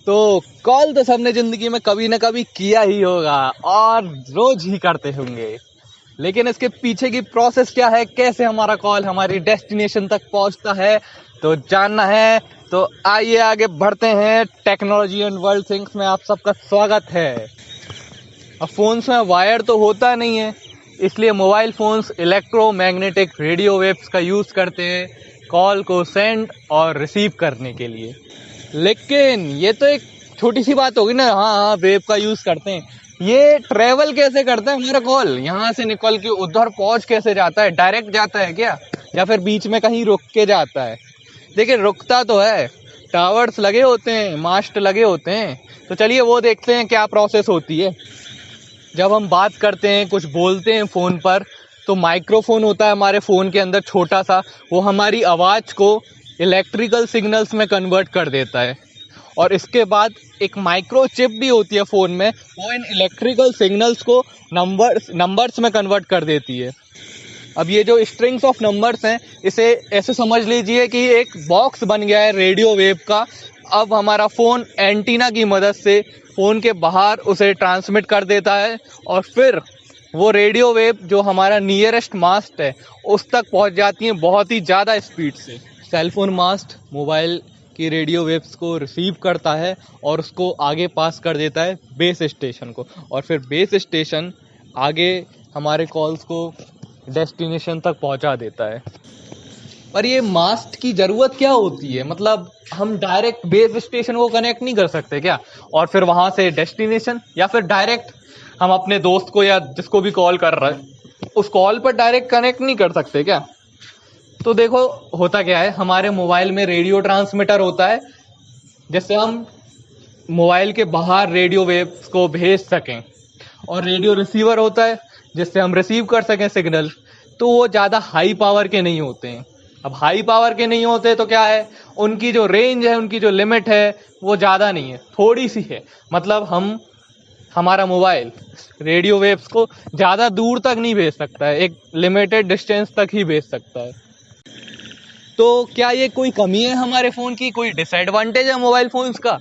तो कॉल तो सबने जिंदगी में कभी ना कभी किया ही होगा और रोज ही करते होंगे, लेकिन इसके पीछे की प्रोसेस क्या है, कैसे हमारा कॉल हमारी डेस्टिनेशन तक पहुंचता है, तो जानना है। तो आइए आगे बढ़ते हैं। टेक्नोलॉजी एंड वर्ल्ड थिंग्स में आप सबका स्वागत है। अब फोन्स में वायर तो होता नहीं है, इसलिए mobile phones electromagnetic radio waves का यूज करते हैं कॉल को सेंड और रिसीव करने के लिए। लेकिन ये तो एक छोटी सी बात होगी ना, हाँ वेव का यूज करते हैं, ये ट्रेवल कैसे करता है हमारा कॉल, यहाँ से निकल के उधर पहुंच कैसे जाता है, डायरेक्ट जाता है क्या या फिर बीच में कहीं रुक के जाता है? देखिए रुकता तो है, टावर्स लगे होते हैं, मास्ट लगे होते हैं। तो चलिए वो देखते हैं क्या प्रोसेस होती है। जब हम बात करते हैं, कुछ बोलते हैं फ़ोन पर, तो माइक्रोफोन होता है हमारे फ़ोन के अंदर छोटा सा, वो हमारी आवाज़ को इलेक्ट्रिकल सिग्नल्स में कन्वर्ट कर देता है। और इसके बाद एक माइक्रो चिप भी होती है फ़ोन में, वो इन इलेक्ट्रिकल सिग्नल्स को नंबर्स में कन्वर्ट कर देती है। अब ये जो स्ट्रिंग्स ऑफ नंबर्स हैं, इसे ऐसे समझ लीजिए कि एक बॉक्स बन गया है रेडियो वेव का। अब हमारा फ़ोन एंटीना की मदद से फ़ोन के बाहर उसे ट्रांसमिट कर देता है और फिर वो रेडियो वेव जो हमारा नियरेस्ट मास्ट है उस तक पहुंच जाती है बहुत ही ज़्यादा स्पीड से। सेलफोन मास्ट मोबाइल की रेडियो वेव्स को रिसीव करता है और उसको आगे पास कर देता है बेस स्टेशन को, और फिर बेस स्टेशन आगे हमारे कॉल्स को डेस्टिनेशन तक पहुंचा देता है। पर ये मास्ट की ज़रूरत क्या होती है? मतलब हम डायरेक्ट बेस स्टेशन को कनेक्ट नहीं कर सकते क्या, और फिर वहाँ से डेस्टिनेशन, या फिर डायरेक्ट हम अपने दोस्त को या जिसको भी कॉल कर रहे हैं उस कॉल पर डायरेक्ट कनेक्ट नहीं कर सकते क्या? तो देखो होता क्या है, हमारे मोबाइल में रेडियो ट्रांसमीटर होता है जिससे हम मोबाइल के बाहर रेडियो वेव्स को भेज सकें, और रेडियो रिसीवर होता है जिससे हम रिसीव कर सकें सिग्नल। तो वो ज़्यादा हाई पावर के नहीं होते हैं। अब हाई पावर के नहीं होते तो क्या है, उनकी जो रेंज है, उनकी जो लिमिट है वो ज़्यादा नहीं है, थोड़ी सी है। मतलब हमारा मोबाइल रेडियो वेव्स को ज़्यादा दूर तक नहीं भेज सकता है, एक लिमिटेड डिस्टेंस तक ही भेज सकता है। तो क्या ये कोई कमी है हमारे फ़ोन की, कोई डिसएडवांटेज है मोबाइल फ़ोन्स का?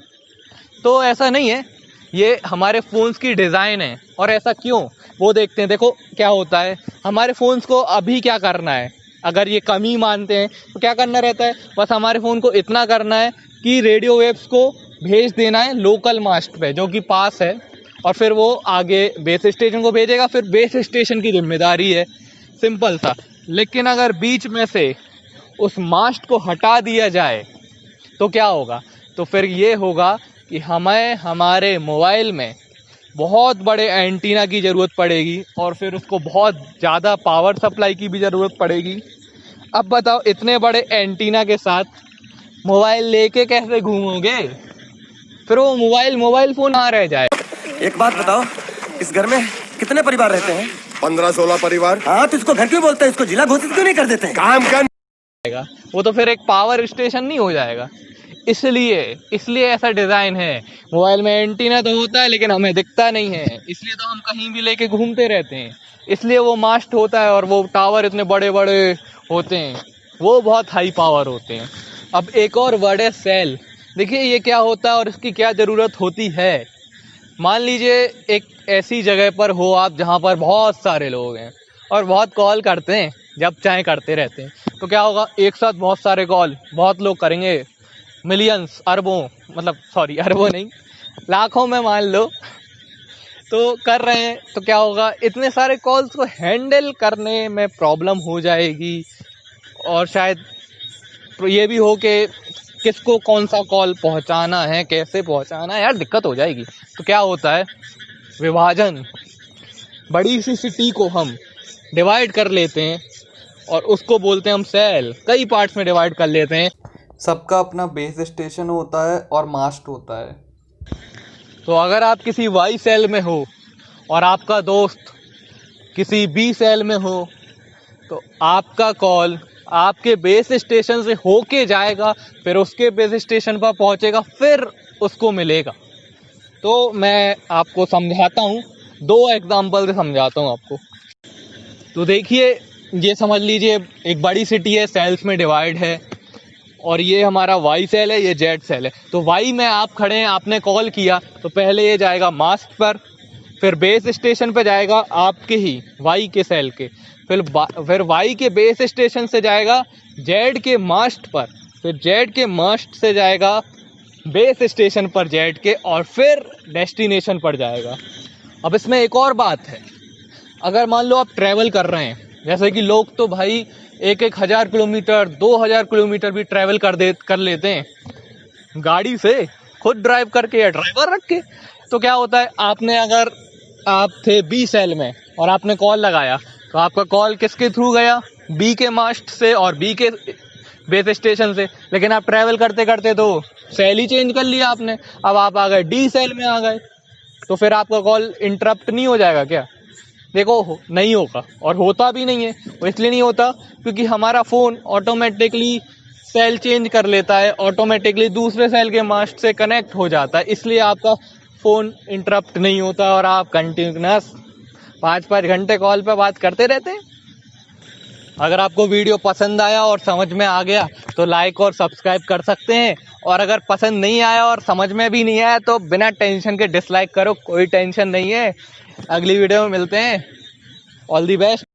तो ऐसा नहीं है, ये हमारे फ़ोन्स की डिज़ाइन है। और ऐसा क्यों, वो देखते हैं। देखो क्या होता है, हमारे फ़ोन्स को अभी क्या करना है, अगर ये कमी मानते हैं तो क्या करना रहता है, बस हमारे फ़ोन को इतना करना है कि रेडियो वेव्स को भेज देना है लोकल मास्ट पे जो कि पास है, और फिर वो आगे बेस स्टेशन को भेजेगा, फिर बेस स्टेशन की जिम्मेदारी है, सिंपल सा। लेकिन अगर बीच में से उस मास्ट को हटा दिया जाए तो क्या होगा, तो फिर ये होगा कि हमें हमारे मोबाइल में बहुत बड़े एंटीना की ज़रूरत पड़ेगी, और फिर उसको बहुत ज़्यादा पावर सप्लाई की भी ज़रूरत पड़ेगी। अब बताओ इतने बड़े एंटीना के साथ मोबाइल लेके कैसे घूमोगे? फिर वो मोबाइल फ़ोन कहाँ रह जाए। एक बात बताओ, इस घर में कितने परिवार रहते हैं? 15-16 परिवार। हाँ, तो इसको घर क्यों बोलते हैं? इसको जिला घोषित क्यों नहीं कर देते हैं? काम कर वो तो फिर एक पावर स्टेशन नहीं हो जाएगा। इसलिए ऐसा डिज़ाइन है। मोबाइल में एंटीना तो होता है लेकिन हमें दिखता नहीं है, इसलिए तो हम कहीं भी लेके घूमते रहते हैं। इसलिए वो मास्ट होता है और वो टावर इतने बड़े बड़े होते हैं, वो बहुत हाई पावर होते हैं। अब एक और वर्ड है सेल। देखिए ये क्या होता है और इसकी क्या ज़रूरत होती है। मान लीजिए एक ऐसी जगह पर हो आप जहाँ पर बहुत सारे लोग हैं और बहुत कॉल करते हैं, जब चाहे करते रहते हैं, तो क्या होगा, एक साथ बहुत सारे कॉल बहुत लोग करेंगे, मिलियंस, अरबों, मतलब सॉरी अरबों नहीं, लाखों में मान लो, तो कर रहे हैं। तो क्या होगा, इतने सारे कॉल्स को हैंडल करने में प्रॉब्लम हो जाएगी, और शायद ये भी हो कि किसको कौन सा कॉल पहुंचाना है, कैसे पहुंचाना है, यार दिक्कत हो जाएगी। तो क्या होता है, विभाजन। बड़ी सी सिटी को हम डिवाइड कर लेते हैं और उसको बोलते हैं हम सेल, कई पार्ट्स में डिवाइड कर लेते हैं। सबका अपना बेस स्टेशन होता है और मास्ट होता है। तो अगर आप किसी वाई सेल में हो और आपका दोस्त किसी बी सेल में हो, तो आपका कॉल आपके बेस स्टेशन से होके जाएगा, फिर उसके बेस स्टेशन पर पहुंचेगा, फिर उसको मिलेगा। तो मैं आपको समझाता हूँ, 2 एग्जाम्पल से समझाता हूँ आपको। तो देखिए, ये समझ लीजिए एक बड़ी सिटी है, सेल्स में डिवाइड है, और ये हमारा वाई सेल है, ये जेड सेल है। तो वाई में आप खड़े हैं, आपने कॉल किया तो पहले ये जाएगा मास्ट पर, फिर बेस स्टेशन पे जाएगा आपके ही वाई के सेल के, फिर वाई के बेस स्टेशन से जाएगा जेड के मास्ट पर, फिर जेड के मास्ट से जाएगा बेस स्टेशन पर जेड के, और फिर डेस्टिनेशन पर जाएगा। अब इसमें एक और बात है, अगर मान लो आप ट्रैवल कर रहे हैं, जैसे कि लोग तो भाई 1,000 किलोमीटर 2,000 किलोमीटर भी ट्रैवल कर लेते हैं गाड़ी से, खुद ड्राइव करके या ड्राइवर रख के। तो क्या होता है, आपने अगर आप थे बी सेल में और आपने कॉल लगाया तो आपका कॉल किसके थ्रू गया, बी के मास्ट से और बी के बेस स्टेशन से, लेकिन आप ट्रैवल करते करते तो सेल ही चेंज कर लिया आपने, अब आप आ गए डी सेल में आ गए, तो फिर आपका कॉल इंटरप्ट नहीं हो जाएगा क्या? देखो नहीं होगा, और होता भी नहीं है। वो इसलिए नहीं होता क्योंकि हमारा फ़ोन ऑटोमेटिकली सेल चेंज कर लेता है, ऑटोमेटिकली दूसरे सेल के मास्ट से कनेक्ट हो जाता है, इसलिए आपका फ़ोन इंटरप्ट नहीं होता और आप कंटिन्यूस 5-5 घंटे कॉल पे बात करते रहते हैं। अगर आपको वीडियो पसंद आया और समझ में आ गया तो लाइक और सब्सक्राइब कर सकते हैं, और अगर पसंद नहीं आया और समझ में भी नहीं आया तो बिना टेंशन के डिसलाइक करो, कोई टेंशन नहीं है। अगली वीडियो में मिलते हैं। All the best.